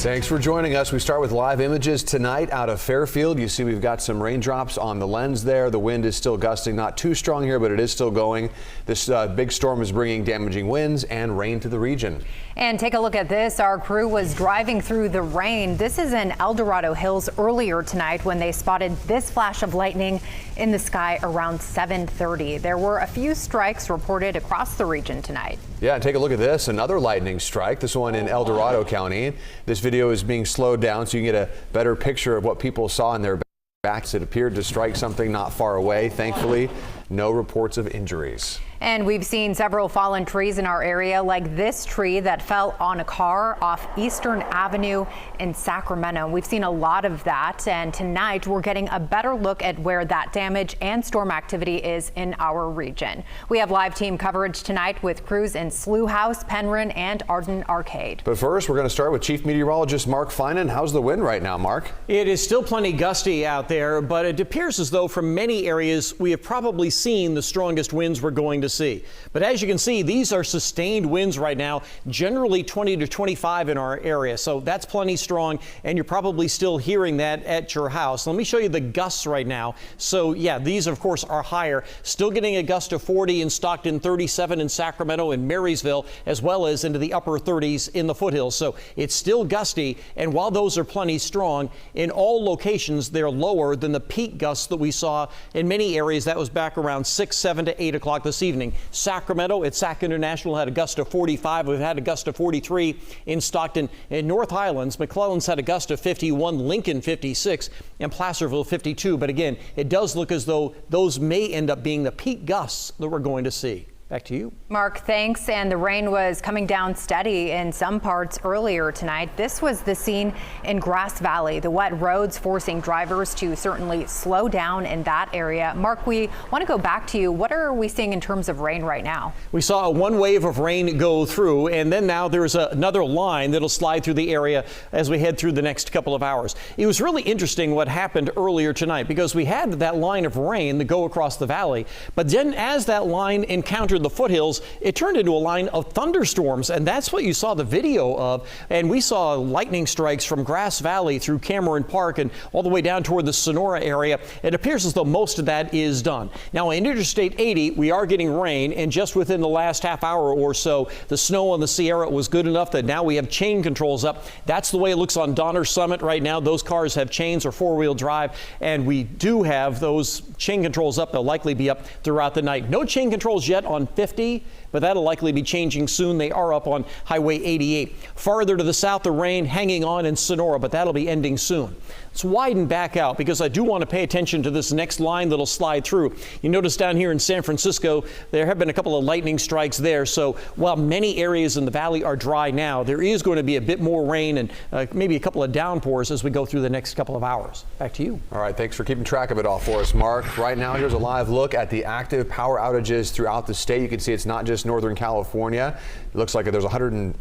Thanks for joining us. We start with live images tonight out of Fairfield. You see we've got some raindrops on the lens there. The wind is still gusting, not too strong here, but it is still going. This big storm is bringing damaging winds and rain to the region. And take a look at this. Our crew was driving through the rain. This is in El Dorado Hills earlier tonight when they spotted this flash of lightning in the sky around 7:30. There were a few strikes reported across the region tonight. Yeah, take a look at this. Another lightning strike, this one in El Dorado County. This video is being slowed down so you can get a better picture of what people saw in their backs. It appeared to strike something not far away. Thankfully, no reports of injuries. And we've seen several fallen trees in our area, like this tree that fell on a car off Eastern Avenue in Sacramento. We've seen a lot of that, and tonight we're getting a better look at where that damage and storm activity is in our region. We have live team coverage tonight with crews in Slough House, Penryn, and Arden Arcade. But first, we're going to start with Chief Meteorologist Mark Finan. How's the wind right now, Mark? It is still plenty gusty out there, but it appears as though from many areas we have probably seen the strongest winds we're going to see. But as you can see, these are sustained winds right now, generally 20 to 25 in our area. So that's plenty strong, and you're probably still hearing that at your house. Let me show you the gusts right now. So yeah, these of course are higher. Still getting a gust of 40 in Stockton, 37 in Sacramento and Marysville, as well as into the upper 30s in the foothills. So it's still gusty, and while those are plenty strong, in all locations they're lower than the peak gusts that we saw in many areas. That was back around 6, 7 to 8 o'clock this evening. Sacramento at Sac International had a gust of 45. We've had a gust of 43 in Stockton. In North Highlands, McClellan's had a gust of 51, Lincoln 56, and Placerville 52. But again, it does look as though those may end up being the peak gusts that we're going to see. Back to you. Mark, thanks. And the rain was coming down steady in some parts earlier tonight. This was the scene in Grass Valley. The wet roads forcing drivers to certainly slow down in that area. Mark, we want to go back to you. What are we seeing in terms of rain right now? We saw one wave of rain go through, and then now there's another line that'll slide through the area as we head through the next couple of hours. It was really interesting what happened earlier tonight because we had that line of rain that go across the valley, but then as that line encountered the foothills, it turned into a line of thunderstorms, and that's what you saw the video of. And we saw lightning strikes from Grass Valley through Cameron Park and all the way down toward the Sonora area. It appears as though most of that is done. Now in Interstate 80, we are getting rain, and just within the last half hour or so, the snow on the Sierra was good enough that now we have chain controls up. That's the way it looks on Donner Summit right now. Those cars have chains or four-wheel drive, and we do have those chain controls up. They'll likely be up throughout the night. No chain controls yet on 50, but that'll likely be changing soon. They are up on Highway 88. Farther to the south, the rain hanging on in Sonora, but that'll be ending soon. Let's widen back out because I do want to pay attention to this next line that'll slide through. You notice down here in San Francisco, there have been a couple of lightning strikes there. So while many areas in the valley are dry now, there is going to be a bit more rain and maybe a couple of downpours as we go through the next couple of hours. Back to you. All right, thanks for keeping track of it all for us, Mark. Right now, here's a live look at the active power outages throughout the state. You can see it's not just Northern California. It looks like there's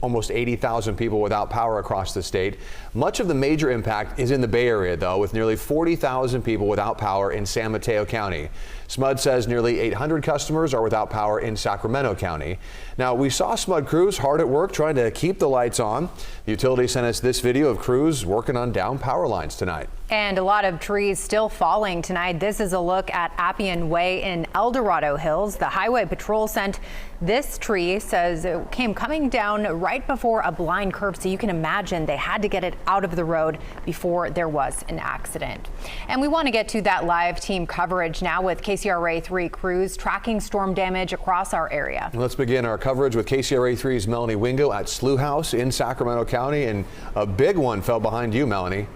almost 80,000 people without power across the state. Much of the major impact is in the Bay Area, though, with nearly 40,000 people without power in San Mateo County. SMUD says nearly 800 customers are without power in Sacramento County. Now, we saw SMUD crews hard at work trying to keep the lights on. The utility sent us this video of crews working on down power lines tonight. And a lot of trees still falling tonight. This is a look at Appian Way in El Dorado Hills. The Highway Patrol sent this tree, says it came coming down right before a blind curve. So you can imagine they had to get it out of the road before there was an accident. And we want to get to that live team coverage now with KCRA 3 crews tracking storm damage across our area. Let's begin our coverage with KCRA 3's Melanie Wingo at Slough House in Sacramento County. And a big one fell behind you, Melanie.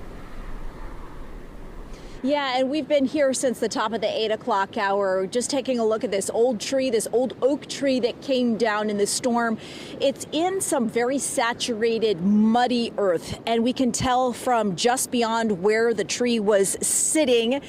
Yeah, and we've been here since the top of the 8 o'clock hour, just taking a look at this old tree, this old oak tree that came down in the storm. It's in some very saturated, muddy earth, and we can tell from just beyond where the tree was sitting,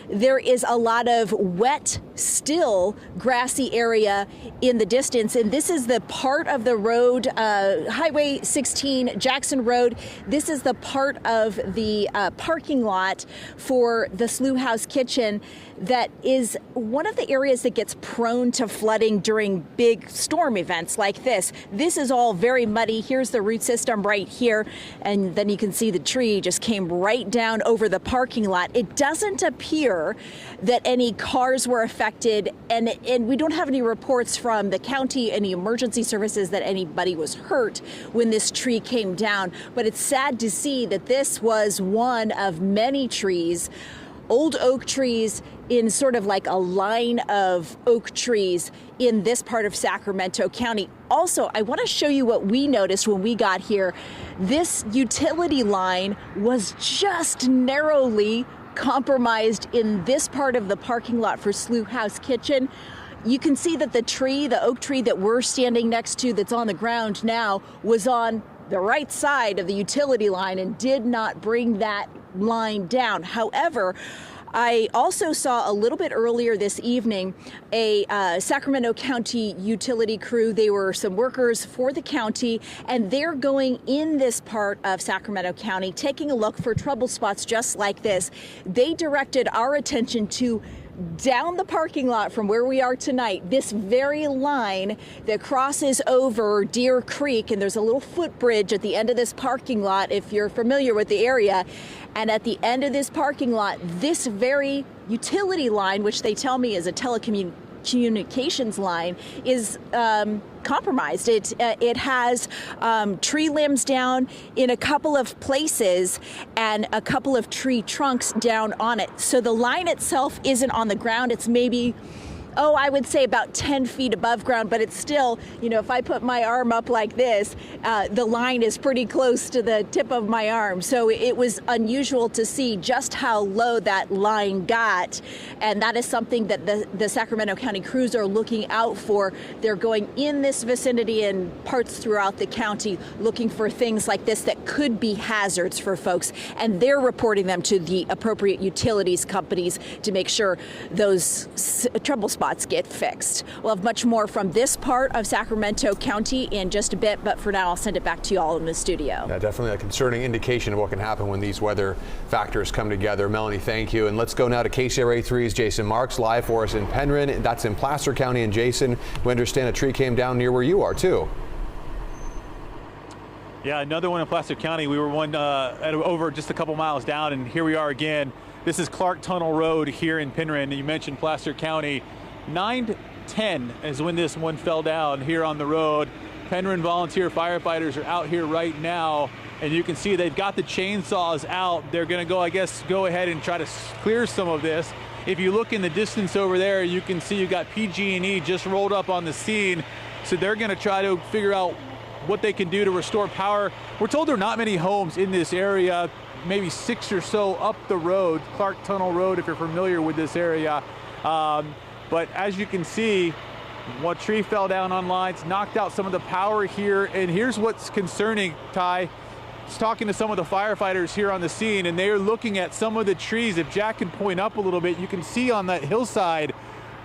there is a lot of wet, still grassy area in the distance. And this is the part of the road, Highway 16, Jackson Road. This is the part of the parking lot for the Slough House Kitchen that is one of the areas that gets prone to flooding during big storm events like this. This is all very muddy. Here's the root system right here. And then you can see the tree just came right down over the parking lot. It doesn't appear that any cars were affected, and we don't have any reports from the county, any emergency services, that anybody was hurt when this tree came down. But it's sad to see that this was one of many trees, old oak trees, in sort of like a line of oak trees in this part of Sacramento County. Also, I want to show you what we noticed when we got here. This utility line was just narrowly compromised in this part of the parking lot for Slough House Kitchen. You can see that the tree, the oak tree that we're standing next to that's on the ground now, was on the right side of the utility line and did not bring that line down. However, I also saw a little bit earlier this evening a Sacramento County utility crew. They were some workers for the county, and they're going in this part of Sacramento County, taking a look for trouble spots just like this. They directed our attention to down the parking lot from where we are tonight, this very line that crosses over Deer Creek, and there's a little footbridge at the end of this parking lot if you're familiar with the area. And at the end of this parking lot, this very utility line, which they tell me is a telecommunications line, is compromised. It has tree limbs down in a couple of places and a couple of tree trunks down on it. So the line itself isn't on the ground. It's maybe, I would say about 10 feet above ground, but it's still, if I put my arm up like this, the line is pretty close to the tip of my arm. So it was unusual to see just how low that line got. And that is something that the Sacramento County crews are looking out for. They're going in this vicinity and parts throughout the county looking for things like this that could be hazards for folks. And they're reporting them to the appropriate utilities companies to make sure those trouble spots get fixed. We'll have much more from this part of Sacramento County in just a bit, but for now I'll send it back to you all in the studio. Yeah, definitely a concerning indication of what can happen when these weather factors come together. Melanie, thank you. And let's go now to KCRA 3's Jason Marks live for us in Penryn. That's in Placer County. And Jason, we understand a tree came down near where you are too. Yeah, another one in Placer County. We were over just a couple miles down, and here we are again. This is Clark Tunnel Road here in Penryn. You mentioned Placer County. 9:10 is when this one fell down here on the road. Penryn volunteer firefighters are out here right now, and you can see they've got the chainsaws out. They're going to go ahead and try to clear some of this. If you look in the distance over there, you can see you got PG&E just rolled up on the scene. So they're going to try to figure out what they can do to restore power. We're told there are not many homes in this area, maybe 6 or so up the road, Clark Tunnel Road, if you're familiar with this area. But as you can see, one tree fell down on lines, knocked out some of the power here. And here's what's concerning, Ty. I was talking to some of the firefighters here on the scene, and they are looking at some of the trees. If Jack can point up a little bit, you can see on that hillside,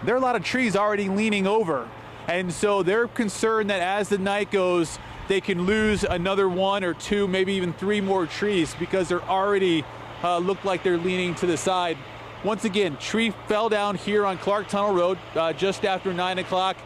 there are a lot of trees already leaning over. And so they're concerned that as the night goes, they can lose another 1 or 2, maybe even 3 more trees because they're already look like they're leaning to the side. Once again, tree fell down here on Clark Tunnel Road just after 9 o'clock.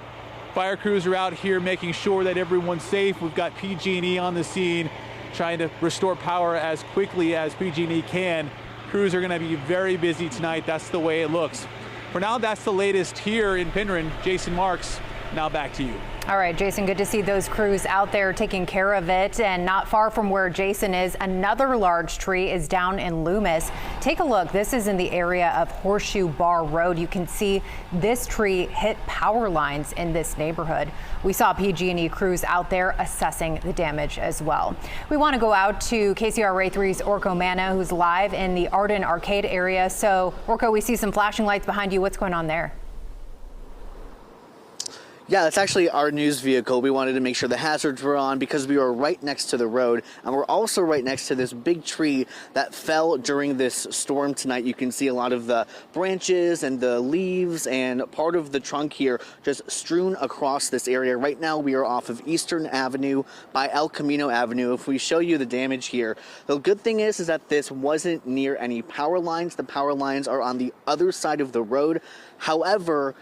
Fire crews are out here making sure that everyone's safe. We've got PG&E on the scene trying to restore power as quickly as PG&E can. Crews are going to be very busy tonight. That's the way it looks. For now, that's the latest here in Penryn. Jason Marks, now back to you. All right, Jason, good to see those crews out there taking care of it. And not far from where Jason is, another large tree is down in Loomis. Take a look. This is in the area of Horseshoe Bar Road. You can see this tree hit power lines in this neighborhood. We saw PG&E crews out there assessing the damage as well. We want to go out to KCRA 3's Orko Manna, who's live in the Arden Arcade area. So, Orko, we see some flashing lights behind you. What's going on there? Yeah, that's actually our news vehicle. We wanted to make sure the hazards were on because we were right next to the road, and we're also right next to this big tree that fell during this storm tonight. You can see a lot of the branches and the leaves and part of the trunk here just strewn across this area. Right now we are off of Eastern Avenue by El Camino Avenue. If we show you the damage here, the good thing is that this wasn't near any power lines. The power lines are on the other side of the road. However,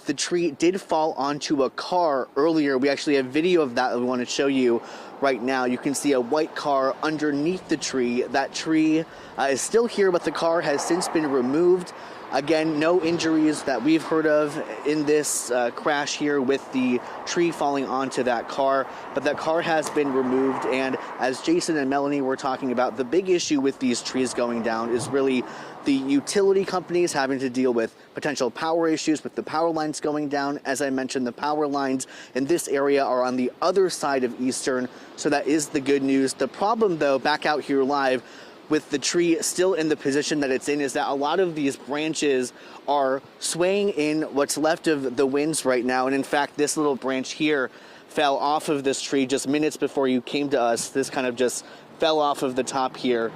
the tree did fall onto a car earlier. We actually have video of that we want to show you right now. You can see a white car underneath the tree. That tree is still here, but the car has since been removed. Again, no injuries that we've heard of in this crash here with the tree falling onto that car, but that car has been removed. And as Jason and Melanie were talking about, the big issue with these trees going down is really the utility companies having to deal with potential power issues with the power lines going down. As I mentioned, the power lines in this area are on the other side of Eastern, so that is the good news. The problem, though, back out here live, with the tree still in the position that it's in, is that a lot of these branches are swaying in what's left of the winds right now. And in fact, this little branch here fell off of this tree just minutes before you came to us. This kind of just fell off of the top here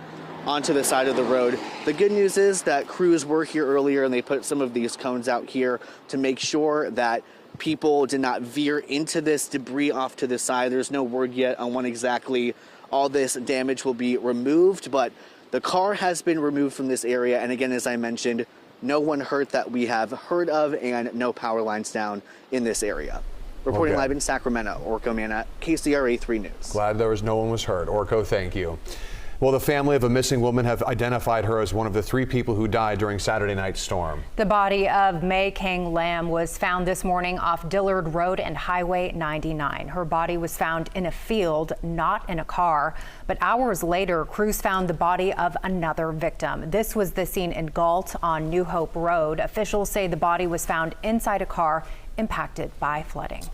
onto the side of the road. The good news is that crews were here earlier and they put some of these cones out here to make sure that people did not veer into this debris off to the side. There's no word yet on when exactly all this damage will be removed, but the car has been removed from this area. And again, as I mentioned, no one hurt that we have heard of, and no power lines down in this area. Reporting live in Sacramento, Orko Manna, KCRA 3 News. Glad there was no one was hurt. Orko, thank you. Well, the family of a missing woman have identified her as one of the 3 people who died during Saturday night's storm. The body of May Kang Lam was found this morning off Dillard Road and Highway 99. Her body was found in a field, not in a car. But hours later, crews found the body of another victim. This was the scene in Galt on New Hope Road. Officials say the body was found inside a car impacted by flooding.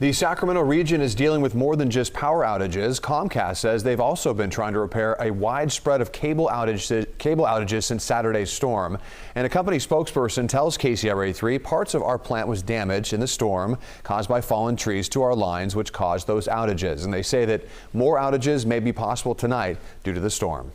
The Sacramento region is dealing with more than just power outages. Comcast says they've also been trying to repair a wide spread of cable outages since Saturday's storm. And a company spokesperson tells KCRA 3 parts of our plant was damaged in the storm caused by fallen trees to our lines, which caused those outages. And they say that more outages may be possible tonight due to the storm.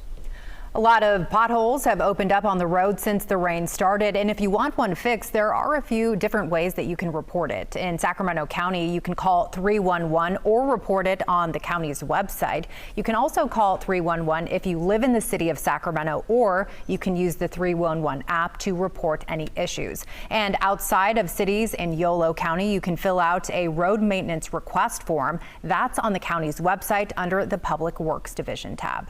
A lot of potholes have opened up on the road since the rain started, and if you want one fixed, there are a few different ways that you can report it. In Sacramento County, you can call 311 or report it on the county's website. You can also call 311 if you live in the city of Sacramento, or you can use the 311 app to report any issues. And outside of cities in Yolo County, you can fill out a road maintenance request form. That's on the county's website under the Public Works Division tab.